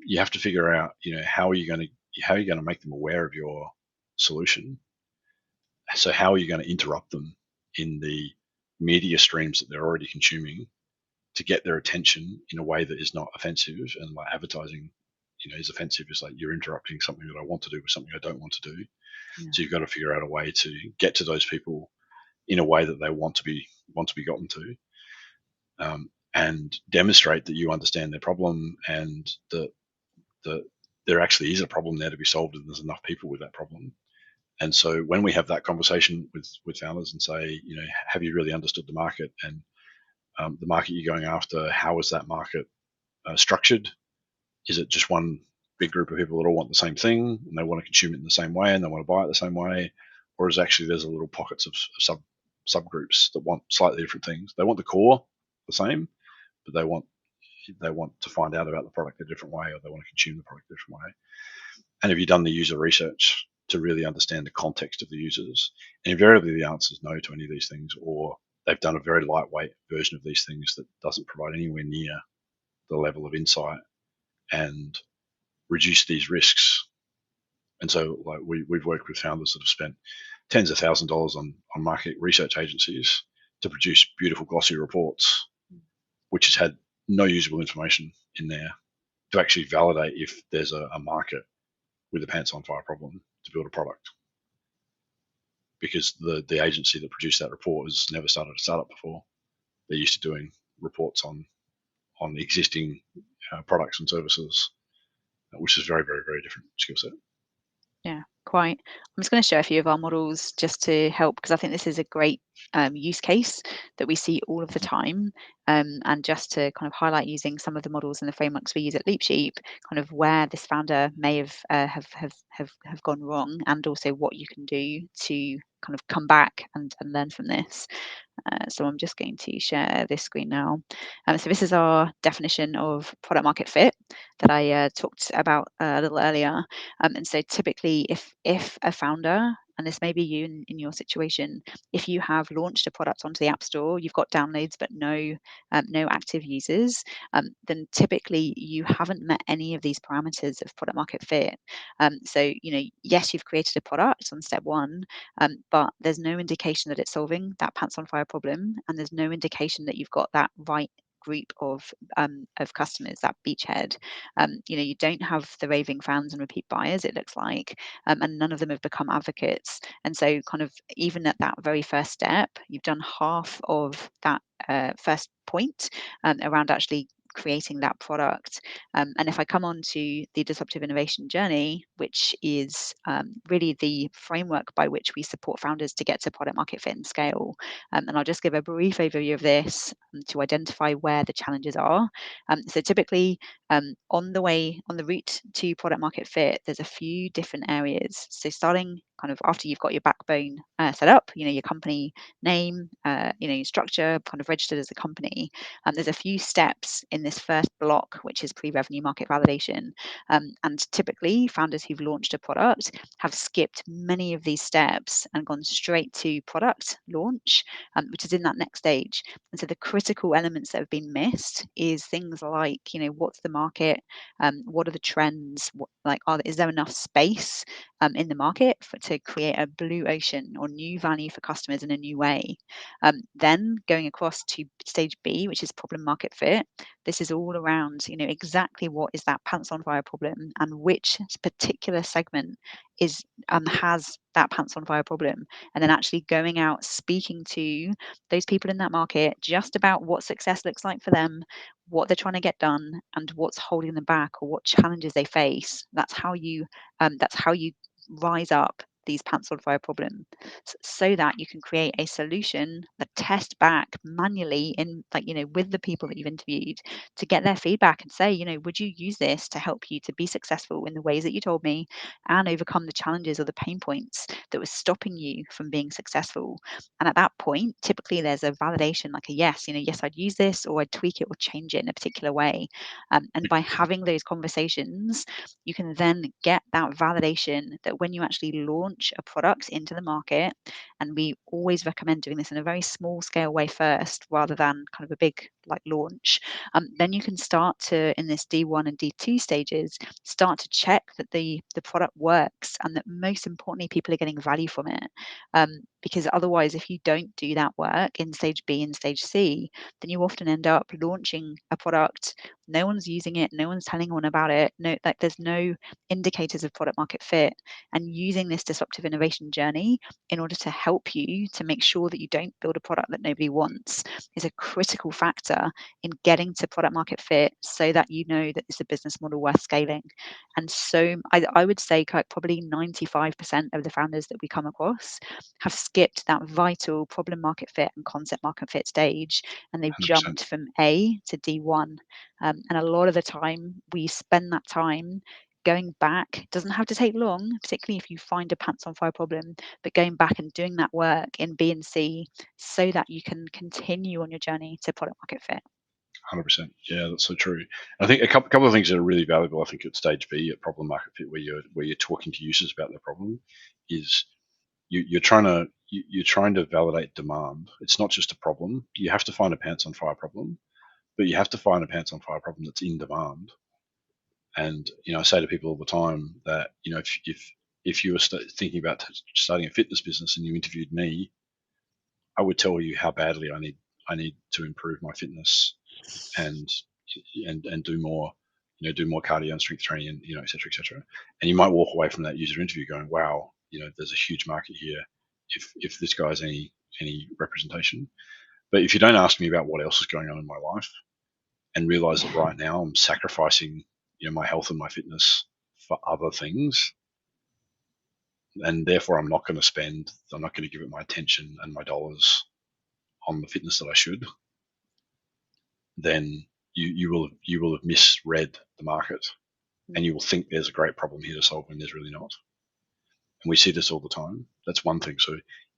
you have to figure out how are you going to make them aware of your solution. So how are you going to interrupt them in the media streams that they're already consuming to get their attention in a way that is not offensive? And like advertising is offensive. Is like you're interrupting something that I want to do with something I don't want to do. Yeah. So you've got to figure out a way to get to those people in a way that they want to be gotten to, and demonstrate that you understand their problem, and that there actually is a problem there to be solved, and there's enough people with that problem. And so when we have that conversation with founders and say, have you really understood the market, and the market you're going after, how is that market structured? Is it just one big group of people that all want the same thing and they want to consume it in the same way and they want to buy it the same way? Or is actually there's a little pockets of subgroups that want slightly different things? They want the core the same, but they want to find out about the product a different way, or they want to consume the product a different way. And have you done the user research to really understand the context of the users? And invariably the answer is no to any of these things, or they've done a very lightweight version of these things that doesn't provide anywhere near the level of insight and reduce these risks. And so like we've worked with founders that have spent tens of thousands of dollars on market research agencies to produce beautiful glossy reports, which has had no usable information in there to actually validate if there's a market with a pants on fire problem to build a product. Because the agency that produced that report has never started a startup before. They're used to doing reports on existing products and services, which is very, very, very different skill set. Yeah, quite. I'm just going to show a few of our models just to help, because I think this is a great use case that we see all of the time, and just to kind of highlight using some of the models and the frameworks we use at LeapSheep, kind of where this founder may have gone wrong, and also what you can do to kind of come back and learn from this. So I'm just going to share this screen now. So this is our definition of product market fit that I talked about a little earlier. And so typically, if a founder, and this may be you in your situation, if you have launched a product onto the App Store, you've got downloads but no active users, then typically you haven't met any of these parameters of product market fit. So yes, you've created a product on step one, but there's no indication that it's solving that pants on fire problem, and there's no indication that you've got that right group of customers, that beachhead. You don't have the raving fans and repeat buyers, it looks like, and none of them have become advocates. And so kind of even at that very first step, you've done half of that first point around actually creating that product. And if I come on to the disruptive innovation journey, which is really the framework by which we support founders to get to product market fit and scale, and I'll just give a brief overview of this to identify where the challenges are. So typically on the route to product market fit, there's a few different areas. So starting kind of after you've got your backbone set up, your company name, your structure, kind of registered as a company, there's a few steps in this first block, which is pre-revenue market validation. And typically, founders who've launched a product have skipped many of these steps and gone straight to product launch, which is in that next stage. And so the critical elements that have been missed is things like, what's the market? What are the trends? Is there enough space in the market to create a blue ocean or new value for customers in a new way? Then going across to stage B, which is problem market fit. This is all around, exactly what is that pants on fire problem and which particular segment has that pants on fire problem, and then actually going out speaking to those people in that market just about what success looks like for them, what they're trying to get done, and what's holding them back or what challenges they face. That's how you rise up these pants on fire problems, so that you can create a solution that tests back manually in with the people that you've interviewed to get their feedback and say, would you use this to help you to be successful in the ways that you told me and overcome the challenges or the pain points that was stopping you from being successful? And at that point, typically there's a validation, like a yes, yes, I'd use this, or I'd tweak it or change it in a particular way. And by having those conversations, you can then get that validation that when you actually launch a product into the market, and we always recommend doing this in a very small scale way first rather than kind of a big launch, then you can start to, in this D1 and D2 stages, start to check that the product works and that most importantly people are getting value from it. Because otherwise, if you don't do that work in stage B and stage C, then you often end up launching a product, no one's using it, no one's telling anyone about it, there's no indicators of product market fit. And using this disruptive innovation journey in order to help you to make sure that you don't build a product that nobody wants is a critical factor in getting to product market fit, so that that it's a business model worth scaling. And so I would say, Kirk, probably 95% of the founders that we come across have skipped that vital problem market fit and concept market fit stage, and they've 100%. jumped from A to D1. And a lot of the time we spend that time going back. It doesn't have to take long, particularly if you find a pants on fire problem, but going back and doing that work in B and C so that you can continue on your journey to product market fit. 100%. Yeah, that's so true. I think a couple of things that are really valuable, I think, at stage B, at problem market fit, where you're talking to users about their problem, is you're trying to validate demand. It's not just a problem. You have to find a pants on fire problem, but you have to find a pants on fire problem that's in demand. And I say to people all the time that if you were thinking about starting a fitness business and you interviewed me, I would tell you how badly I need to improve my fitness and do more, do more cardio and strength training, and et cetera, et cetera. And you might walk away from that user interview going, wow, there's a huge market here if this guy's any representation. But if you don't ask me about what else is going on in my life and realize that right now I'm sacrificing my health and my fitness for other things, and therefore I'm not going to give it my attention and my dollars on the fitness that I should, then you will have misread the market, and you will think there's a great problem here to solve when there's really not. And we see this all the time. That's one thing. So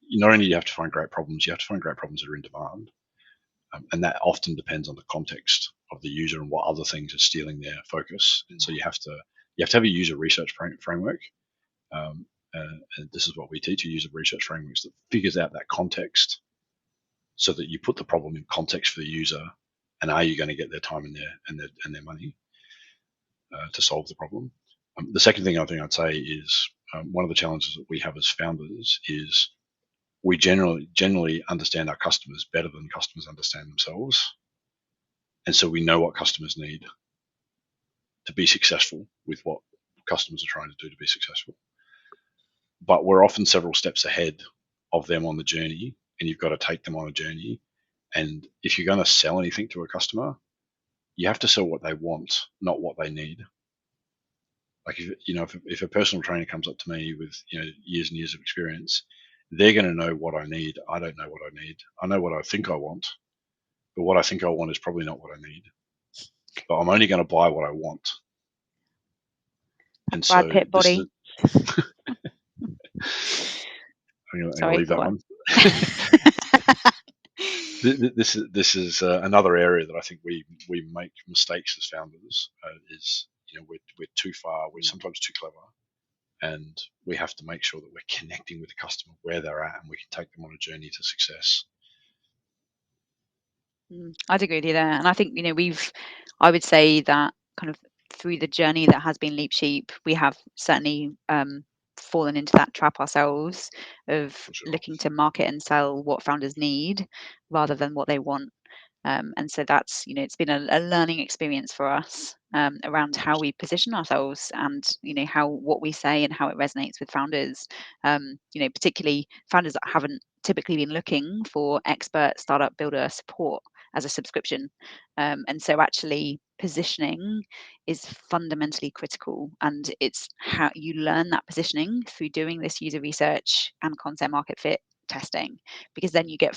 not only do you have to find great problems, you have to find great problems that are in demand. And that often depends on the context of the user and what other things are stealing their focus. And so you have to have a user research framework. And this is what we teach: a user research frameworks that figures out that context, so that you put the problem in context for the user, and are you going to get their time and their money to solve the problem? The second thing I think I'd say is one of the challenges that we have as founders is we generally understand our customers better than customers understand themselves. And so we know what customers need to be successful with what customers are trying to do to be successful. But we're often several steps ahead of them on the journey, and you've got to take them on a journey. And if you're going to sell anything to a customer, you have to sell what they want, not what they need. Like if a personal trainer comes up to me with years and years of experience, they're going to know what I need. I don't know what I need. I know what I think I want, but what I think I want is probably not what I need. But I'm only going to buy what I want. And so Brad Pitt this is body. I'm going to Sorry, leave go that on. one. This is another area that I think we make mistakes as founders. Is we're too far. We're sometimes too clever, and we have to make sure that we're connecting with the customer where they're at, and we can take them on a journey to success. I'd agree with you there, and I think I would say that kind of through the journey that has been LeapSheep, we have certainly fallen into that trap ourselves of Sure. looking to market and sell what founders need rather than what they want. And so that's it's been a learning experience for us around how we position ourselves and how what we say and how it resonates with founders. Particularly founders that haven't typically been looking for expert startup builder support as a subscription. And so actually positioning is fundamentally critical, and it's how you learn that positioning through doing this user research and concept market fit testing, because then you get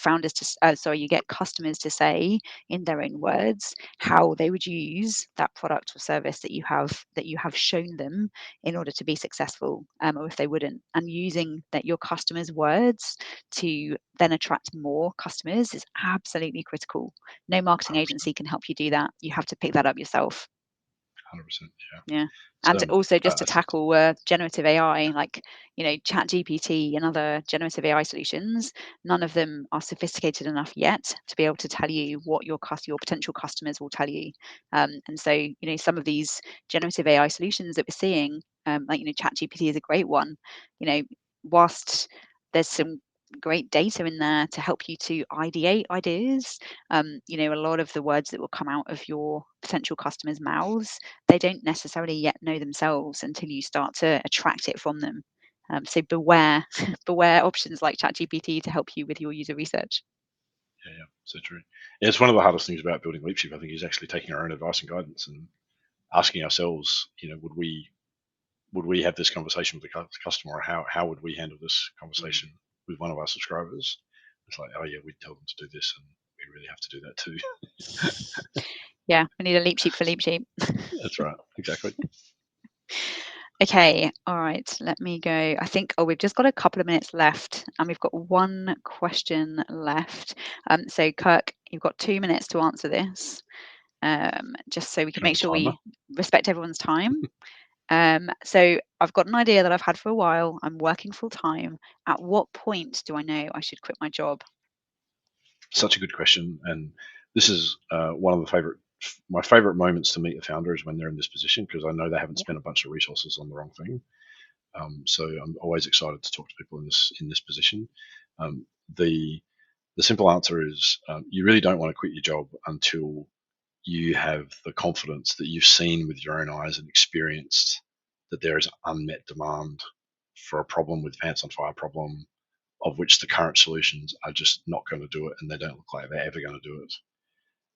you get customers to say in their own words how they would use that product or service that you have shown them in order to be successful, or if they wouldn't, and using that your customers' words to then attract more customers is absolutely critical. No marketing 100%, agency can help you do that. You have to pick that up yourself. 100%. Yeah. So, And also just to tackle generative AI, like, Chat GPT and other generative AI solutions, none of them are sophisticated enough yet to be able to tell you what your potential customers will tell you. And so, some of these generative AI solutions that we're seeing, like, Chat GPT is a great one. Whilst there's some great data in there to help you to ideate ideas, a lot of the words that will come out of your potential customers' mouths, they don't necessarily yet know themselves until you start to attract it from them. So beware, beware options like ChatGPT to help you with your user research. Yeah, so true. Yeah, it's one of the hardest things about building LeapSheep, I think, is actually taking our own advice and guidance and asking ourselves, would we have this conversation with the customer, or how would we handle this conversation with one of our subscribers? It's like, oh yeah, we'd tell them to do this, and we really have to do that too. Yeah, we need a LeapSheep for LeapSheep. That's right, exactly. Okay, all right, let me go. I think, we've just got a couple of minutes left, and we've got one question left. So Kirk, you've got 2 minutes to answer this, just so we can make sure we respect everyone's time. So I've got an idea that I've had for a while. I'm working full time. At what point do I know I should quit my job? Such a good question, and this is one of my favorite moments to meet a founder is when they're in this position, because I know they haven't spent a bunch of resources on the wrong thing. So I'm always excited to talk to people in this position. The simple answer is you really don't want to quit your job until you have the confidence that you've seen with your own eyes and experienced that there is unmet demand for a problem with pants on fire problem, of which the current solutions are just not going to do it, and they don't look like they're ever going to do it.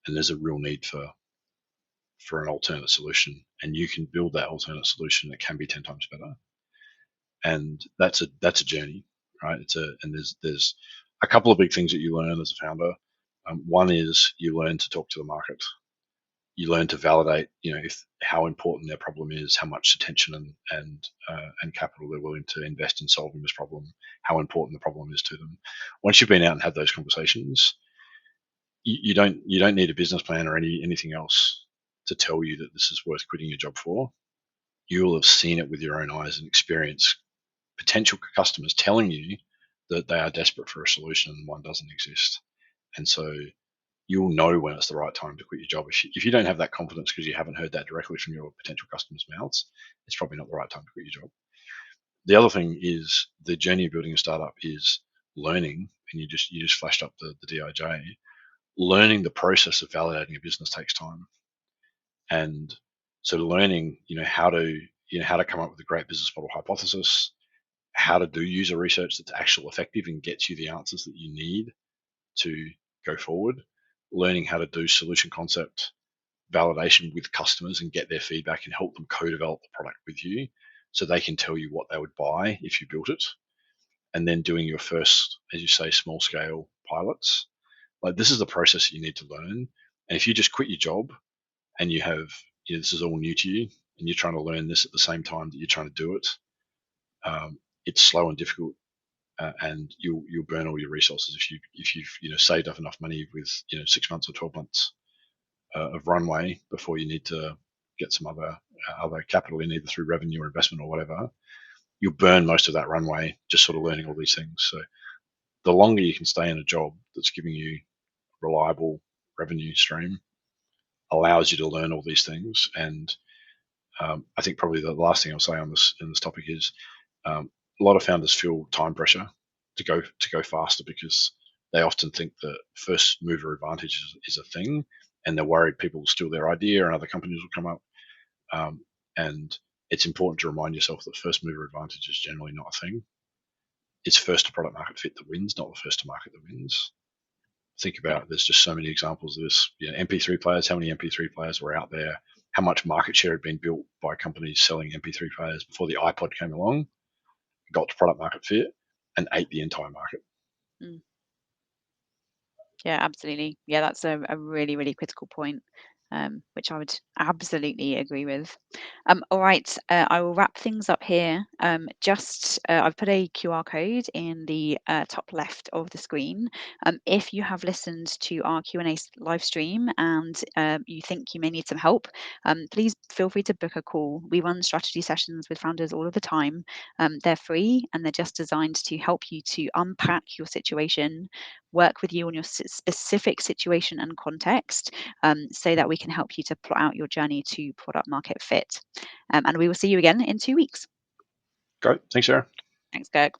And there's a real need for an alternate solution, and you can build that alternate solution that can be 10 times better. And that's a journey, right? And there's a couple of big things that you learn as a founder. One is you learn to talk to the market. You learn to validate, how important their problem is, how much attention and capital they're willing to invest in solving this problem, how important the problem is to them. Once you've been out and had those conversations, you don't need a business plan or anything else to tell you that this is worth quitting your job for. You will have seen it with your own eyes and experienced potential customers telling you that they are desperate for a solution and one doesn't exist. And so you'll know when it's the right time to quit your job. If you don't have that confidence because you haven't heard that directly from your potential customers' mouths, it's probably not the right time to quit your job. The other thing is the journey of building a startup is learning, and you just flashed up the DIJ, learning the process of validating a business takes time. And so learning, how to come up with a great business model hypothesis, how to do user research that's actual effective and gets you the answers that you need to go forward, learning how to do solution concept validation with customers and get their feedback and help them co-develop the product with you so they can tell you what they would buy if you built it, and then doing your first, as you say, small scale pilots. Like, this is the process you need to learn. And if you just quit your job and you have, this is all new to you and you're trying to learn this at the same time that you're trying to do it, it's slow and difficult, and you'll burn all your resources if you've saved up enough money with 6 months or 12 months of runway before you need to get some other capital in, either through revenue or investment or whatever. You'll burn most of that runway just sort of learning all these things. So the longer you can stay in a job that's giving you reliable revenue stream allows you to learn all these things. And I think probably the last thing I'll say on this topic is a lot of founders feel time pressure to go faster because they often think that first mover advantage is a thing, and they're worried people will steal their idea and other companies will come up. And it's important to remind yourself that first mover advantage is generally not a thing. It's first to product market fit that wins, not the first to market that wins. Think about, there's just so many examples of this. MP3 players, how many MP3 players were out there? How much market share had been built by companies selling MP3 players before the iPod came along, got to product market fit, and ate the entire market. Mm. Yeah, absolutely. Yeah, that's a really, really critical point, which I would absolutely agree with. All right, I will wrap things up here. I've put a QR code in the top left of the screen. If you have listened to our Q&A live stream and you think you may need some help, please feel free to book a call. We run strategy sessions with founders all of the time. They're free and they're just designed to help you to unpack your situation, work with you on your specific situation and context, so that we can help you to plot out your journey to product market fit. And we will see you again in 2 weeks. Great. Thanks, Sarah. Thanks, Kirk.